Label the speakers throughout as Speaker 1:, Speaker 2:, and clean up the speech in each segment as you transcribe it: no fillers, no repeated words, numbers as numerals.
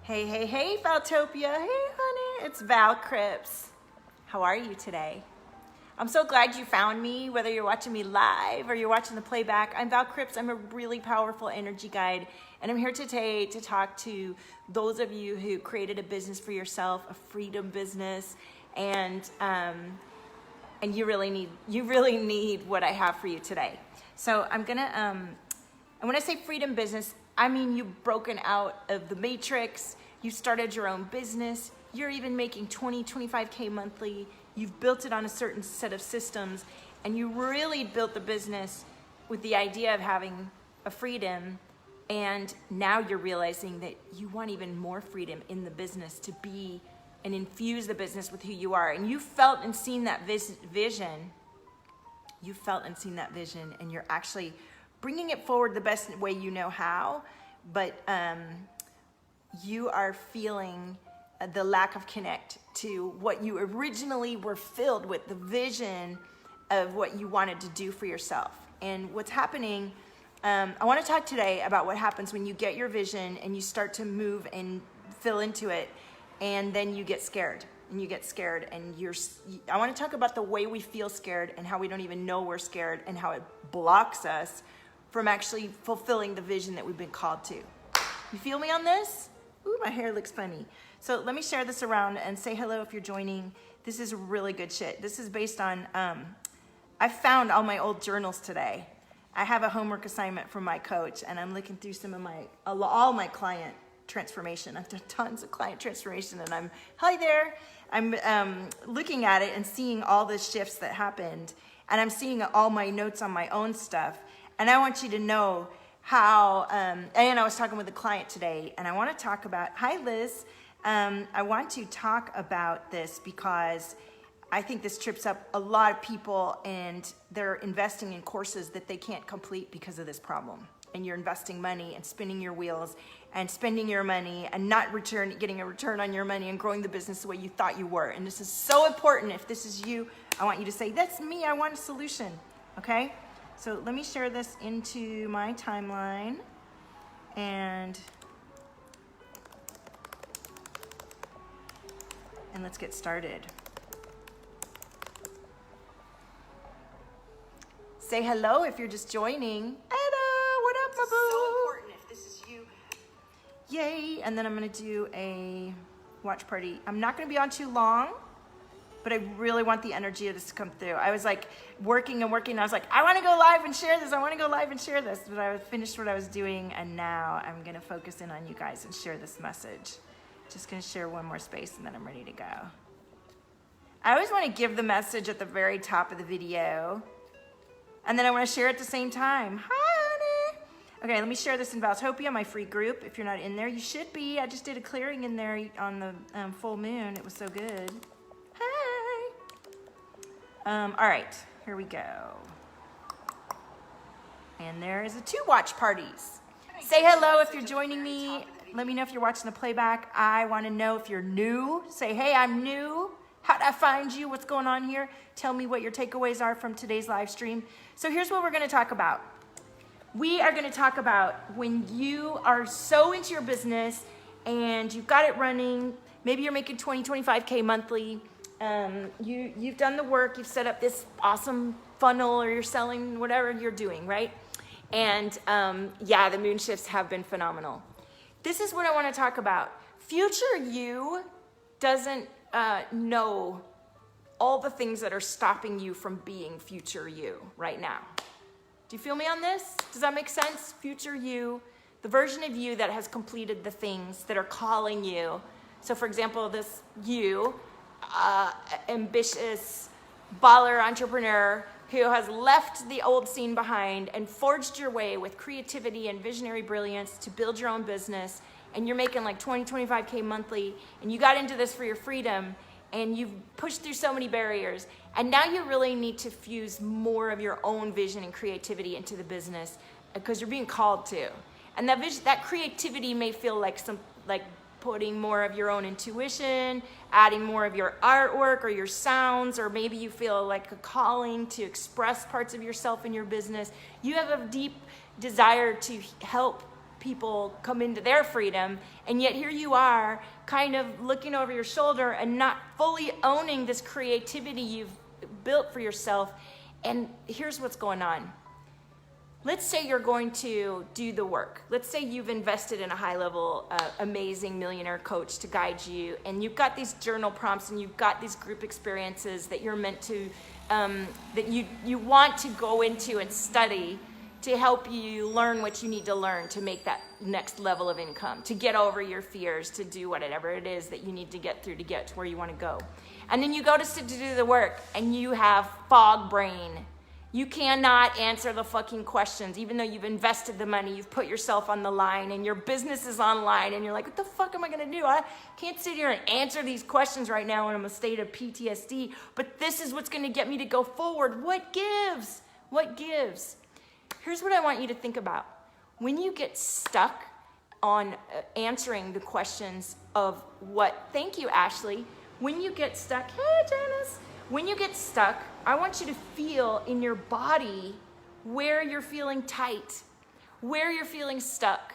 Speaker 1: Hey, Valtopia. Hey, honey. It's Val Cripps. How are you today? I'm so glad you found me, whether you're watching me live or you're watching the playback. I'm Val Cripps. I'm a really powerful energy guide, and I'm here today to talk to those of you who created a business for yourself, a freedom business, and you really need what I have for you today. So I'm gonna, and when I say freedom business, I mean you've broken out of the matrix, you started your own business, you're even making 25K monthly, you've built it on a certain set of systems, and you really built the business with the idea of having a freedom, and now you're realizing that you want even more freedom in the business to be and infuse the business with who you are. And you felt and seen that vision. You felt and seen that vision, and you're actually bringing it forward the best way you know how, but you are feeling the lack of connect to what you originally were filled with, the vision of what you wanted to do for yourself. And what's happening, I want to talk today about what happens when you get your vision and you start to move and fill into it, and then you get scared. And you get scared, and I want to talk about the way we feel scared and how we don't even know we're scared and how it blocks us from actually fulfilling the vision that we've been called to. You feel me on this? Ooh, my hair looks funny. So let me share this around and say hello if you're joining. This is really good shit. This is based on, I found all my old journals today. I have a homework assignment from my coach, and I'm looking through all my client transformation. I've done tons of client transformation, and hi there. I'm looking at it and seeing all the shifts that happened, and I'm seeing all my notes on my own stuff. And I want you to know how, and I was talking with a client today, and I want to talk about, hi Liz, I want to talk about this because I think this trips up a lot of people, and they're investing in courses that they can't complete because of this problem. And you're investing money and spinning your wheels and spending your money and not getting a return on your money and growing the business the way you thought you were. And this is so important. If this is you, I want you to say, that's me, I want a solution, okay? So let me share this into my timeline, and let's get started. Say hello if you're just joining. Hello, what up, my boo?
Speaker 2: So important if this is you.
Speaker 1: Yay, and then I'm gonna do a watch party. I'm not gonna be on too long, but I really want the energy of this to come through. I was like working, and I was like, I wanna go live and share this, but I finished what I was doing, and now I'm gonna focus in on you guys and share this message. Just gonna share one more space, and then I'm ready to go. I always wanna give the message at the very top of the video, and then I wanna share it at the same time. Hi, honey. Okay, let me share this in Valtopia, my free group. If you're not in there, you should be. I just did a clearing in there on the full moon. It was so good. Hi. All right, here we go. And there is 2 watch parties. Say hello if you're joining me. Let me know if you're watching the playback. I wanna know if you're new. Say, hey, I'm new. How'd I find you? What's going on here? Tell me what your takeaways are from today's live stream. So here's what we're gonna talk about. We are gonna talk about when you are so into your business and you've got it running, maybe you're making 25K monthly, you've done the work, you've set up this awesome funnel, or you're selling whatever you're doing, right? And yeah, the moon shifts have been phenomenal. This is what I wanna talk about. Future you doesn't know all the things that are stopping you from being future you right now. Do you feel me on this? Does that make sense? Future you, the version of you that has completed the things that are calling you. So for example, this you, ambitious baller entrepreneur who has left the old scene behind and forged your way with creativity and visionary brilliance to build your own business, and you're making like 25K monthly, and you got into this for your freedom, and you've pushed through so many barriers, and now you really need to fuse more of your own vision and creativity into the business because you're being called to. And that creativity may feel like putting more of your own intuition, adding more of your artwork or your sounds, or maybe you feel like a calling to express parts of yourself in your business. You have a deep desire to help people come into their freedom, and yet here you are kind of looking over your shoulder and not fully owning this creativity you've built for yourself. And here's what's going on. Let's say you're going to do the work. Let's say you've invested in a high-level, amazing millionaire coach to guide you, and you've got these journal prompts and you've got these group experiences that you're meant to, that you want to go into and study to help you learn what you need to learn to make that next level of income, to get over your fears, to do whatever it is that you need to get through to get to where you want to go. And then you go to sit to do the work and you have fog brain. You cannot answer the fucking questions, even though you've invested the money, you've put yourself on the line, and your business is online, and you're like, what the fuck am I gonna do? I can't sit here and answer these questions right now when I'm in a state of PTSD, but this is what's gonna get me to go forward. What gives? What gives? Here's what I want you to think about. When you get stuck on answering the questions of what, thank you, Ashley. When you get stuck, hey, Janice. When you get stuck, I want you to feel in your body where you're feeling tight, where you're feeling stuck.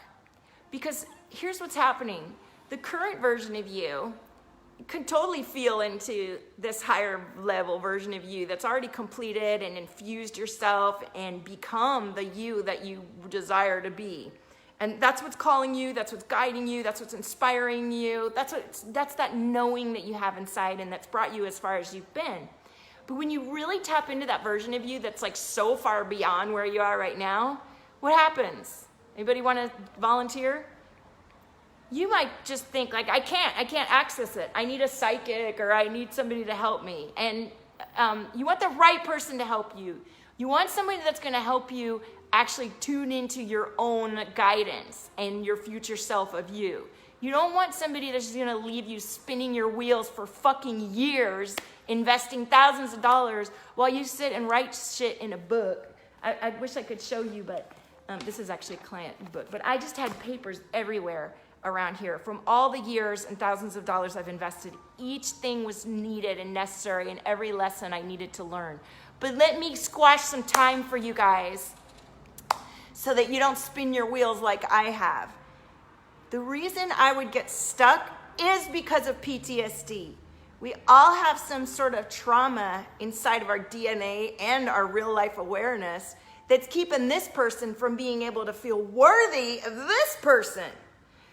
Speaker 1: Because here's what's happening. The current version of you could totally feel into this higher level version of you that's already completed and infused yourself and become the you that you desire to be. And that's what's calling you, that's what's guiding you, that's what's inspiring you, that's that knowing that you have inside and that's brought you as far as you've been. But when you really tap into that version of you that's like so far beyond where you are right now, what happens? Anybody want to volunteer? You might just think like, I can't access it. I need a psychic or I need somebody to help me. And you want the right person to help you. You want somebody that's going to help you actually tune into your own guidance and your future self of you. You don't want somebody that's going to leave you spinning your wheels for fucking years, investing thousands of dollars while you sit and write shit in a book. I wish I could show you, but this is actually a client book. But I just had papers everywhere around here from all the years and thousands of dollars I've invested. Each thing was needed and necessary, and every lesson I needed to learn. But let me squash some time for you guys so that you don't spin your wheels like I have. The reason I would get stuck is because of PTSD. We all have some sort of trauma inside of our DNA and our real life awareness that's keeping this person from being able to feel worthy of this person.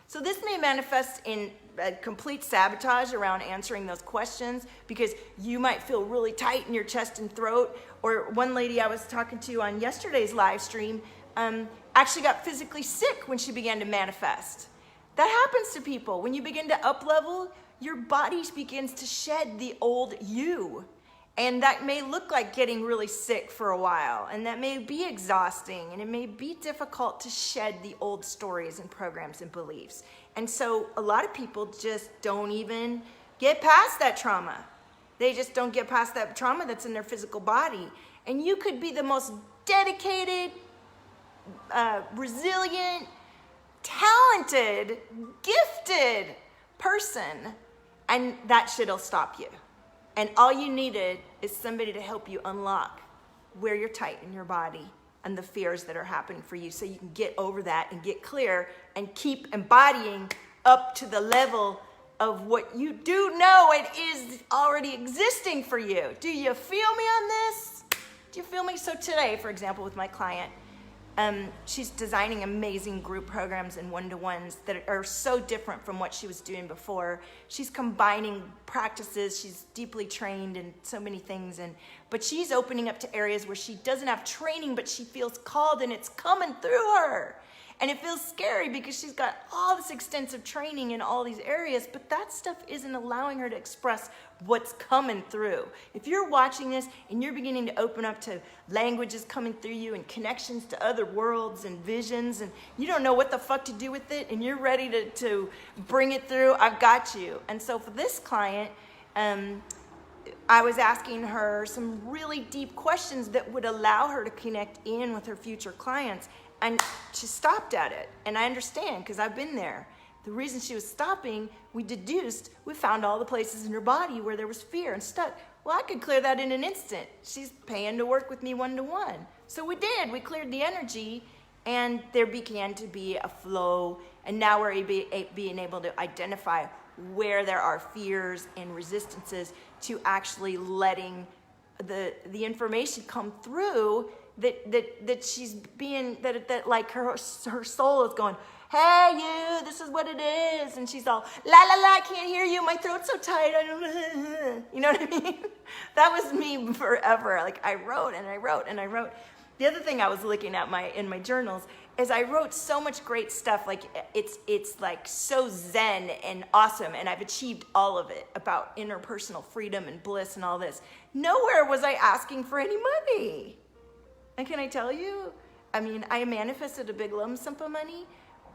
Speaker 1: So this may manifest in a complete sabotage around answering those questions because you might feel really tight in your chest and throat. Or one lady I was talking to on yesterday's live stream actually got physically sick when she began to manifest. That happens to people. When you begin to up-level, your body begins to shed the old you. And that may look like getting really sick for a while. And that may be exhausting. And it may be difficult to shed the old stories and programs and beliefs. And so a lot of people just don't even get past that trauma. They just don't get past that trauma that's in their physical body. And you could be the most dedicated, resilient, talented, gifted person, and that shit'll stop you. And all you needed is somebody to help you unlock where you're tight in your body and the fears that are happening for you so you can get over that and get clear and keep embodying up to the level of what you do know it is already existing for you. Do you feel me on this? Do you feel me? So today, for example, with my client, she's designing amazing group programs and one-to-ones that are so different from what she was doing before. She's combining practices. She's deeply trained in so many things, but she's opening up to areas where she doesn't have training, but she feels called and it's coming through her. And it feels scary because she's got all this extensive training in all these areas, but that stuff isn't allowing her to express what's coming through. If you're watching this and you're beginning to open up to languages coming through you and connections to other worlds and visions, and you don't know what the fuck to do with it, and you're ready to bring it through, I've got you. And so for this client, I was asking her some really deep questions that would allow her to connect in with her future clients. And she stopped at it. And I understand because I've been there. The reason she was stopping, we found all the places in her body where there was fear and stuck. Well, I could clear that in an instant. She's paying to work with me one-to-one. So we did. We cleared the energy And there began to be a flow, and now we're being able to identify where there are fears and resistances to actually letting the information come through that she's being, that like her soul is going, hey you, this is what it is. And she's all, la la la, I can't hear you, my throat's so tight, I don't, you know what I mean? That was me forever. Like I wrote and I wrote and I wrote. The other thing I was looking at in my journals is I wrote so much great stuff. Like it's like so zen and awesome, and I've achieved all of it about interpersonal freedom and bliss and all this. Nowhere was I asking for any money. And can I tell you, I mean, I manifested a big lump sum of money,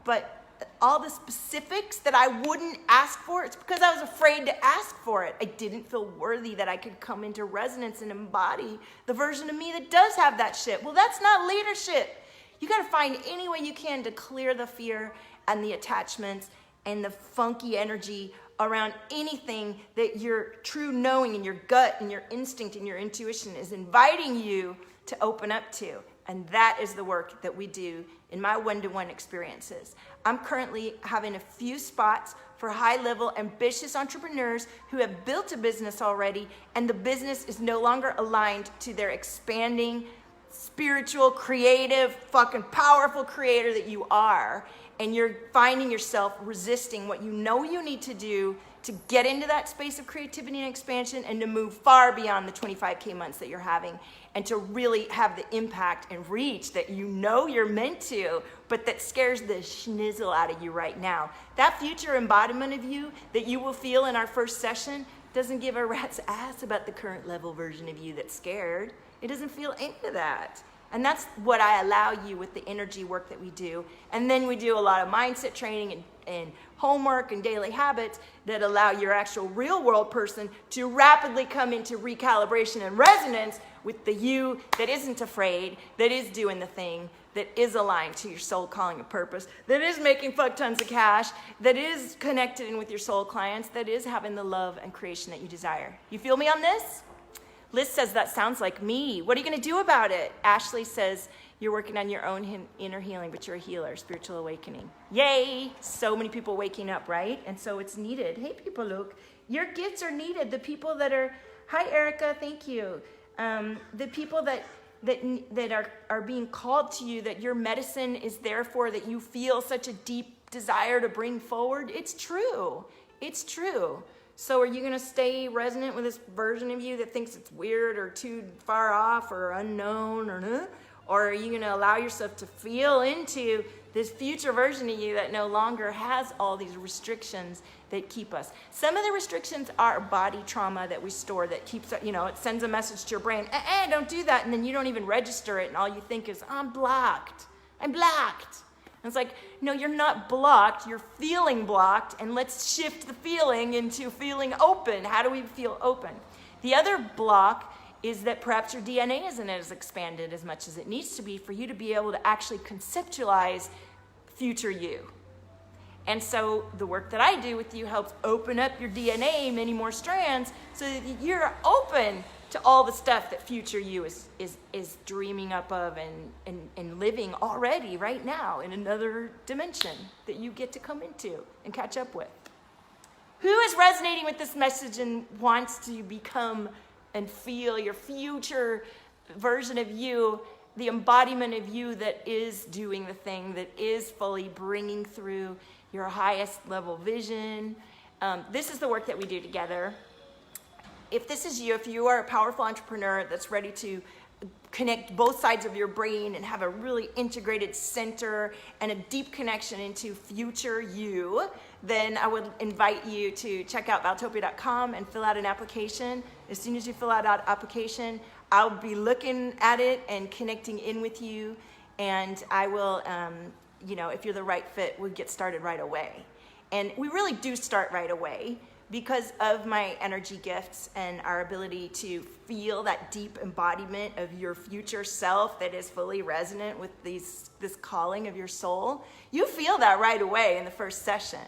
Speaker 1: but all the specifics that I wouldn't ask for, it's because I was afraid to ask for it. I didn't feel worthy that I could come into resonance and embody the version of me that does have that shit. Well, that's not leadership. You got to find any way you can to clear the fear and the attachments and the funky energy around anything that your true knowing and your gut and your instinct and your intuition is inviting you to open up to. And that is the work that we do in my one-to-one experiences. I'm currently having a few spots for high-level, ambitious entrepreneurs who have built a business already, and the business is no longer aligned to their expanding, spiritual, creative, fucking powerful creator that you are. And you're finding yourself resisting what you know you need to do to get into that space of creativity and expansion and to move far beyond the 25K months that you're having and to really have the impact and reach that you know you're meant to, but that scares the schnizzle out of you right now. That future embodiment of you that you will feel in our first session doesn't give a rat's ass about the current level version of you that's scared. It doesn't feel any of that. And that's what I allow you with the energy work that we do. And then we do a lot of mindset training and homework and daily habits that allow your actual real world person to rapidly come into recalibration and resonance with the you that isn't afraid, that is doing the thing, that is aligned to your soul calling and purpose, that is making fuck tons of cash, that is connected in with your soul clients, that is having the love and creation that you desire. You feel me on this? Liz says, that sounds like me. What are you going to do about it? Ashley says, you're working on your own inner healing, but you're a healer, spiritual awakening. Yay! So many people waking up, right? And so it's needed. Hey, people, look. Your gifts are needed. The people that are, hi, Erica, thank you. The people that are being called to you, that your medicine is there for, that you feel such a deep desire to bring forward. It's true. It's true. So are you going to stay resonant with this version of you that thinks it's weird or too far off or unknown or are you going to allow yourself to feel into this future version of you that no longer has all these restrictions that keep us? Some of the restrictions are body trauma that we store that keeps, it sends a message to your brain, don't do that, and then you don't even register it, and all you think is, I'm blocked. And it's like, no, you're not blocked, you're feeling blocked, and let's shift the feeling into feeling open. How do we feel open? The other block is that perhaps your DNA isn't as expanded as much as it needs to be for you to be able to actually conceptualize future you. And so the work that I do with you helps open up your DNA many more strands so that you're open to all the stuff that future you is dreaming up of and living already right now in another dimension that you get to come into and catch up with. Who is resonating with this message and wants to become and feel your future version of you, the embodiment of you that is doing the thing, that is fully bringing through your highest level vision? This is the work that we do together. If this is you, if you are a powerful entrepreneur that's ready to connect both sides of your brain and have a really integrated center and a deep connection into future you, then I would invite you to check out Valtopia.com and fill out an application. As soon as you fill out that application, I'll be looking at it and connecting in with you, and I will, if you're the right fit, we'll get started right away. And we really do start right away, because of my energy gifts and our ability to feel that deep embodiment of your future self that is fully resonant with this calling of your soul. You feel that right away in the first session.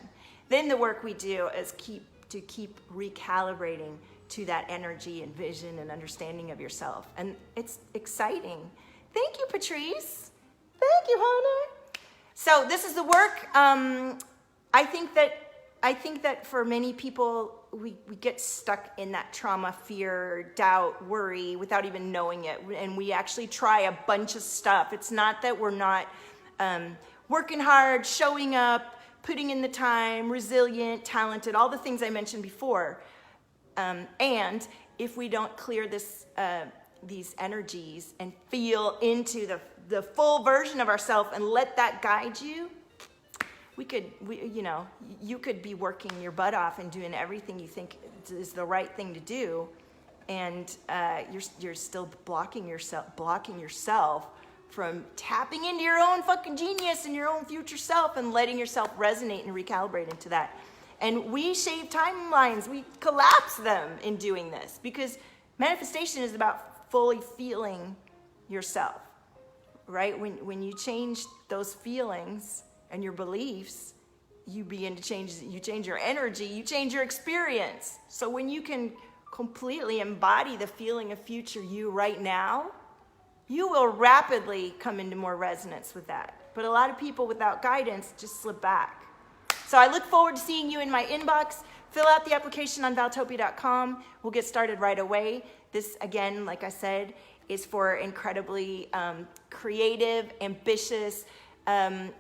Speaker 1: Then the work we do is keep recalibrating to that energy and vision and understanding of yourself. And it's exciting. Thank you, Patrice. Thank you, honey. So this is the work. I think that for many people, we get stuck in that trauma, fear, doubt, worry without even knowing it. And we actually try a bunch of stuff. It's not that we're not working hard, showing up, putting in the time, resilient, talented, all the things I mentioned before. And if we don't clear these energies and feel into the full version of ourselves and let that guide you, you could be working your butt off and doing everything you think is the right thing to do, and you're still blocking yourself from tapping into your own fucking genius and your own future self and letting yourself resonate and recalibrate into that. And we shave timelines, we collapse them in doing this, because manifestation is about fully feeling yourself, right? When you change those feelings and your beliefs, you change your energy, you change your experience. So when you can completely embody the feeling of future you right now, you will rapidly come into more resonance with that. But a lot of people without guidance just slip back. So I look forward to seeing you in my inbox. Fill out the application on Valtopia.com. We'll get started right away. This, again, like I said, is for incredibly creative, ambitious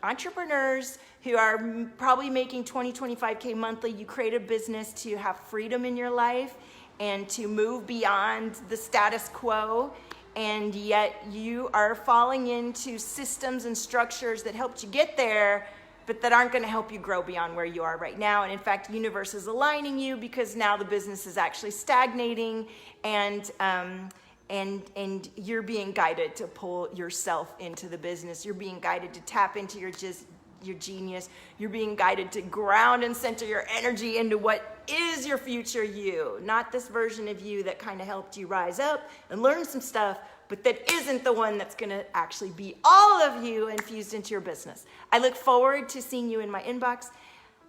Speaker 1: entrepreneurs who are probably making 20, 25K monthly. You create a business to have freedom in your life and to move beyond the status quo. And yet you are falling into systems and structures that helped you get there, but that aren't going to help you grow beyond where you are right now. And in fact, the universe is aligning you, because now the business is actually stagnating, and you're being guided to pull yourself into the business. You're being guided to tap into your genius. You're being guided to ground and center your energy into what is your future you, not this version of you that kind of helped you rise up and learn some stuff, but that isn't the one that's going to actually be all of you infused into your business. I look forward to seeing you in my inbox.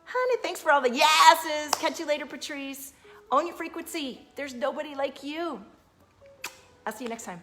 Speaker 1: Honey, thanks for all the yeses. Catch you later, Patrice. Own your frequency. There's nobody like you. I'll see you next time.